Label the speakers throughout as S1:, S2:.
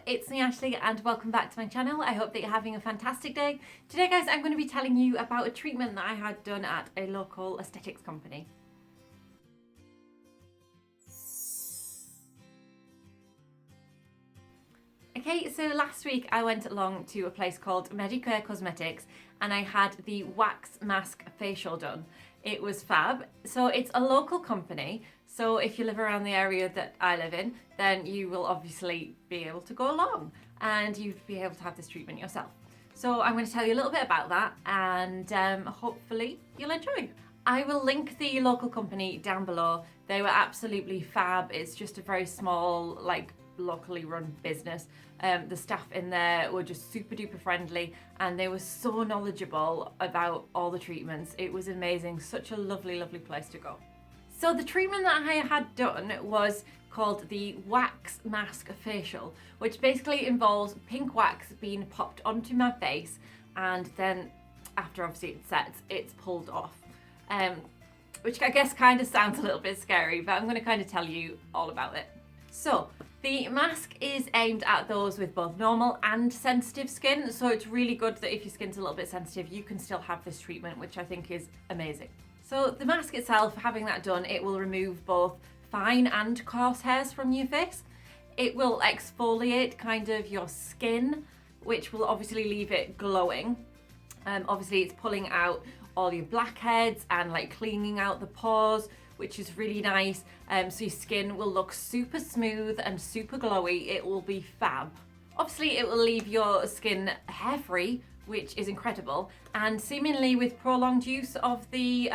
S1: it's me Ashley and welcome back to my channel. I hope that you're having a fantastic day. Today guys, I'm going to be telling you about a treatment that I had done at a local aesthetics company. Okay, so last week I went along to a place called Medicare Cosmetics and I had the wax mask facial done. It was fab. So it's a local company, so if you live around the area that I live in, then you will obviously be able to go along and you'd be able to have this treatment yourself. So I'm going to tell you a little bit about that and hopefully you'll enjoy. I will link the local company down below. They were absolutely fab. It's just a very small, locally run business. The staff in there were just super duper friendly and they were so knowledgeable about all the treatments. It was amazing, such a lovely place to go. So the treatment that I had done was called the wax mask facial, which basically involves pink wax being popped onto my face and then after obviously it sets, it's pulled off. Which I guess kind of sounds a little bit scary, but I'm going to kind of tell you all about it. So the mask is aimed at those with both normal and sensitive skin, so it's really good that if your skin's a little bit sensitive, you can still have this treatment, which I think is amazing. So the mask itself, having that done, it will remove both fine and coarse hairs from your face. It will exfoliate kind of your skin, which will obviously leave it glowing. Obviously it's pulling out all your blackheads and cleaning out the pores, which is really nice. So your skin will look super smooth and super glowy. It will be fab. Obviously it will leave your skin hair free, which is incredible, and seemingly with prolonged use of the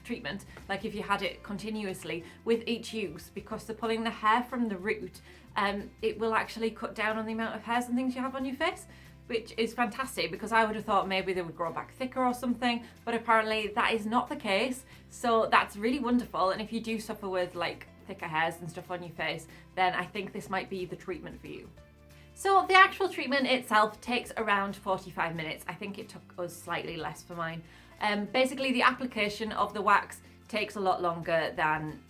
S1: treatment, like if you had it continuously with each use, because they're pulling the hair from the root, it will actually cut down on the amount of hairs and things you have on your face, which is fantastic, because I would have thought maybe they would grow back thicker or something, but apparently that is not the case. So that's really wonderful, and if you do suffer with thicker hairs and stuff on your face, then I think this might be the treatment for you. So the actual treatment itself takes around 45 minutes. I think it took us slightly less for mine. Basically the application of the wax takes a lot longer than,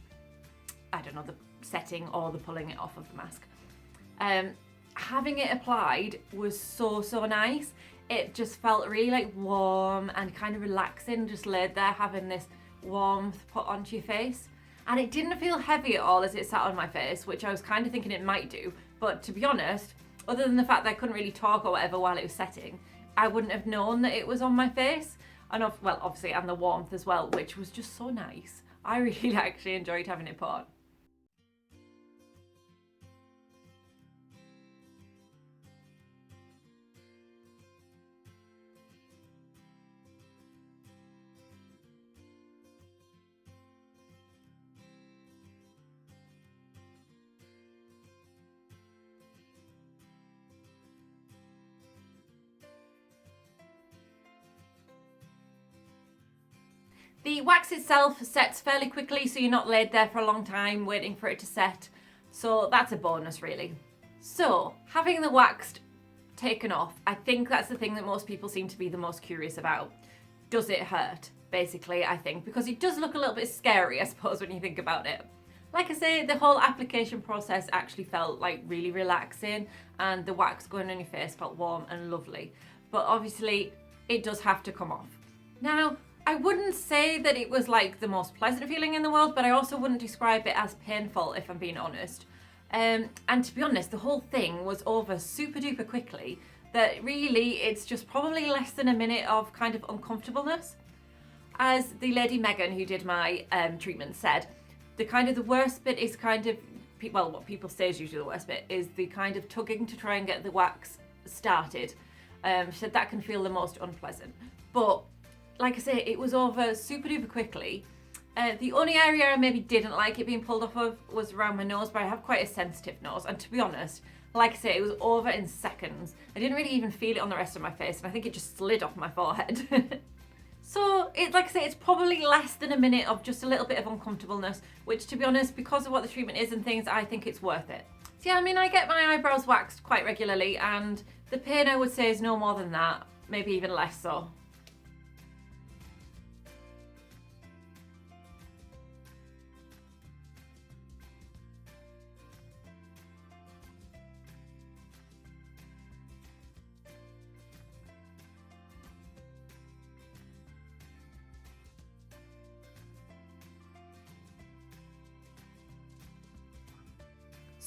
S1: I don't know, the setting or the pulling it off of the mask. Having it applied was so nice. It just felt really warm and kind of relaxing, just laid there having this warmth put onto your face. And it didn't feel heavy at all as it sat on my face, which I was kind of thinking it might do, but to be honest, other than the fact that I couldn't really talk or whatever while it was setting, I wouldn't have known that it was on my face. And well, obviously, and the warmth as well, which was just so nice. I really actually enjoyed having it put on. The wax itself sets fairly quickly, so you're not laid there for a long time waiting for it to set. So that's a bonus really. So having the wax taken off, I think that's the thing that most people seem to be the most curious about. Does it hurt? Basically, I think, because it does look a little bit scary, I suppose, when you think about it. Like I say, the whole application process actually felt really relaxing, and the wax going on your face felt warm and lovely. But obviously, it does have to come off. Now, I wouldn't say that it was the most pleasant feeling in the world, but I also wouldn't describe it as painful, if I'm being honest. And to be honest, the whole thing was over super duper quickly, that really it's just probably less than a minute of kind of uncomfortableness. As the lady Megan who did my treatment said, the worst bit is well, what people say is usually the worst bit, is the kind of tugging to try and get the wax started. She said that can feel the most unpleasant. But like I say, it was over super duper quickly. The only area I maybe didn't like it being pulled off of was around my nose, but I have quite a sensitive nose, and to be honest, like I say, it was over in seconds. I didn't really even feel it on the rest of my face, and I think it just slid off my forehead. So, like I say, it's probably less than a minute of just a little bit of uncomfortableness, which to be honest, because of what the treatment is and things, I think it's worth it. So yeah, I mean, I get my eyebrows waxed quite regularly, and the pain I would say is no more than that, maybe even less so.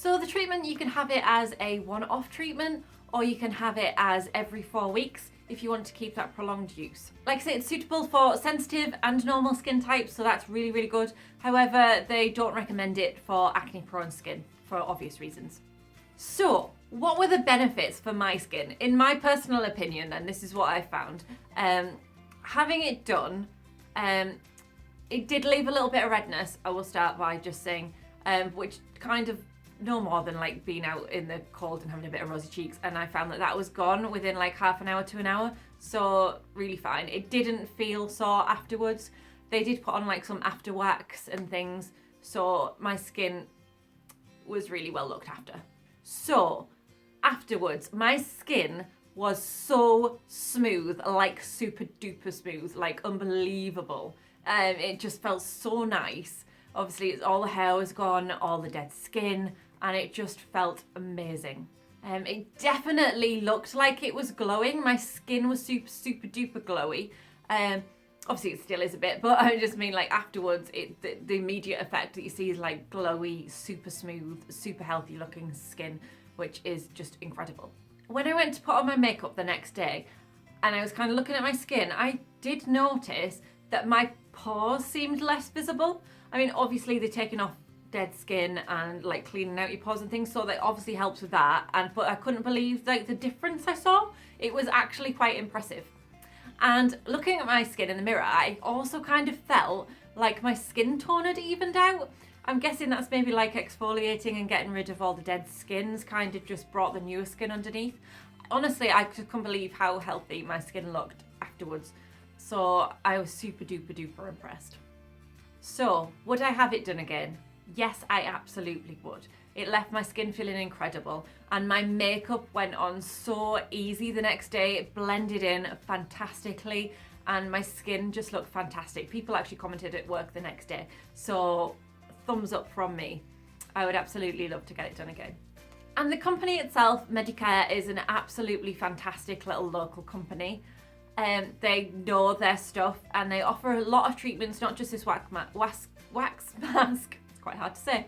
S1: So the treatment, you can have it as a one-off treatment, or you can have it as every 4 weeks if you want to keep that prolonged use. Like I say, it's suitable for sensitive and normal skin types, so that's really, really good. However, they don't recommend it for acne-prone skin for obvious reasons. So, what were the benefits for my skin? In my personal opinion, and this is what I found, having it done, it did leave a little bit of redness, I will start by just saying, which kind of no more than like being out in the cold and having a bit of rosy cheeks, and I found that was gone within like half an hour to an hour, so really fine. It didn't feel sore afterwards. They did put on like some after wax and things, so my skin was really well looked after. So afterwards, my skin was so smooth, like super duper smooth, like unbelievable. It just felt so nice. Obviously, all the hair was gone, all the dead skin, and it just felt amazing. It definitely looked like it was glowing. My skin was super, super duper glowy. Obviously, it still is a bit, but I just mean like afterwards, the immediate effect that you see is like glowy, super smooth, super healthy looking skin, which is just incredible. When I went to put on my makeup the next day, and I was kind of looking at my skin, I did notice that my pores seemed less visible. I mean, obviously they're taking off dead skin and like cleaning out your pores and things, so that obviously helps with that. But I couldn't believe like the difference I saw. It was actually quite impressive. And looking at my skin in the mirror, I also kind of felt like my skin tone had evened out. I'm guessing that's maybe like exfoliating and getting rid of all the dead skins kind of just brought the newer skin underneath. Honestly, I just couldn't believe how healthy my skin looked afterwards. So I was super duper duper impressed. So, would I have it done again? Yes, I absolutely would. It left my skin feeling incredible, and my makeup went on so easy the next day. It blended in fantastically, and my skin just looked fantastic. People actually commented at work the next day, so thumbs up from me. I would absolutely love to get it done again. And the company itself, Medicare, is an absolutely fantastic little local company. They know their stuff, and they offer a lot of treatments, not just this wax mask. It's quite hard to say.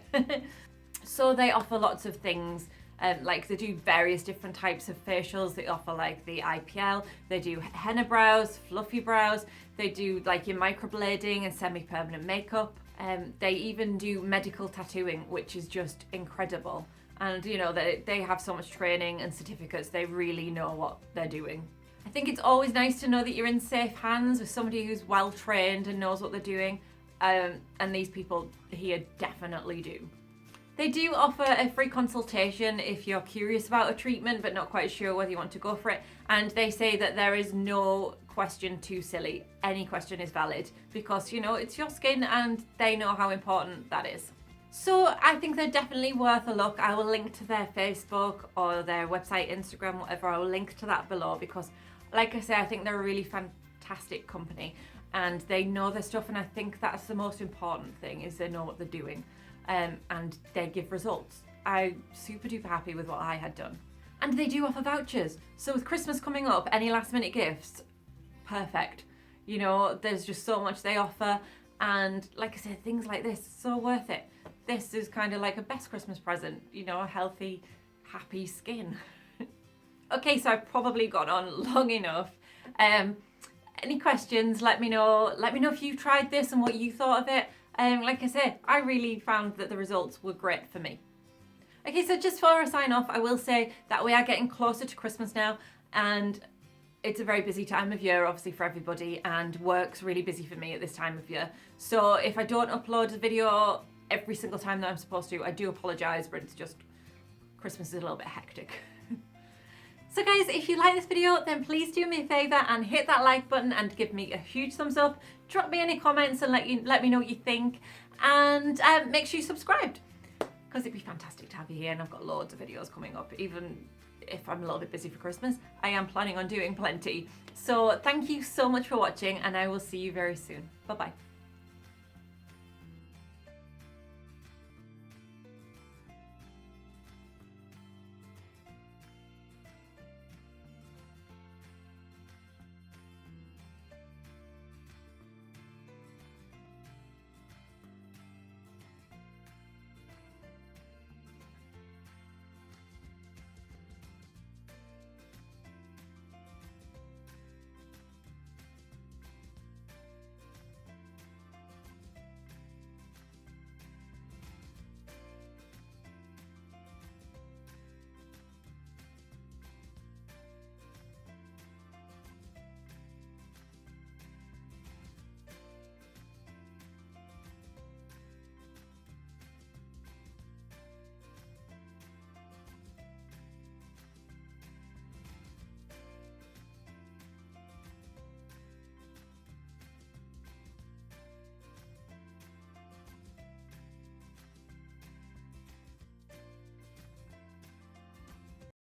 S1: So they offer lots of things, like they do various different types of facials. They offer like the IPL, they do henna brows, fluffy brows, they do like your microblading and semi-permanent makeup. They even do medical tattooing, which is just incredible. And you know, they have so much training and certificates, they really know what they're doing. I think it's always nice to know that you're in safe hands with somebody who's well trained and knows what they're doing, and these people here definitely do. They do offer a free consultation if you're curious about a treatment but not quite sure whether you want to go for it, and they say that there is no question too silly. Any question is valid because, you know, it's your skin and they know how important that is. So I think they're definitely worth a look. I will link to their Facebook or their website, Instagram, whatever. I will link to that below because, like I say, I think they're a really fantastic company and they know their stuff, and I think that's the most important thing, is they know what they're doing, and they give results. I'm super duper happy with what I had done. And they do offer vouchers. So with Christmas coming up, any last minute gifts, perfect. You know, there's just so much they offer, and like I said, things like this, so worth it. This is kind of like a best Christmas present, you know, a healthy, happy skin. Okay, so I've probably gone on long enough. Any questions, let me know. Let me know if you tried this and what you thought of it. Like I said, I really found that the results were great for me. Okay, so just before I sign off, I will say that we are getting closer to Christmas now, and it's a very busy time of year, obviously, for everybody, and work's really busy for me at this time of year. So if I don't upload a video every single time that I'm supposed to, I do apologise, but it's just Christmas is a little bit hectic. So guys, if you like this video, then please do me a favour and hit that like button and give me a huge thumbs up. Drop me any comments and let me know what you think, and make sure you subscribed, because it'd be fantastic to have you here, and I've got loads of videos coming up. Even if I'm a little bit busy for Christmas, I am planning on doing plenty. So thank you so much for watching, and I will see you very soon. Bye bye.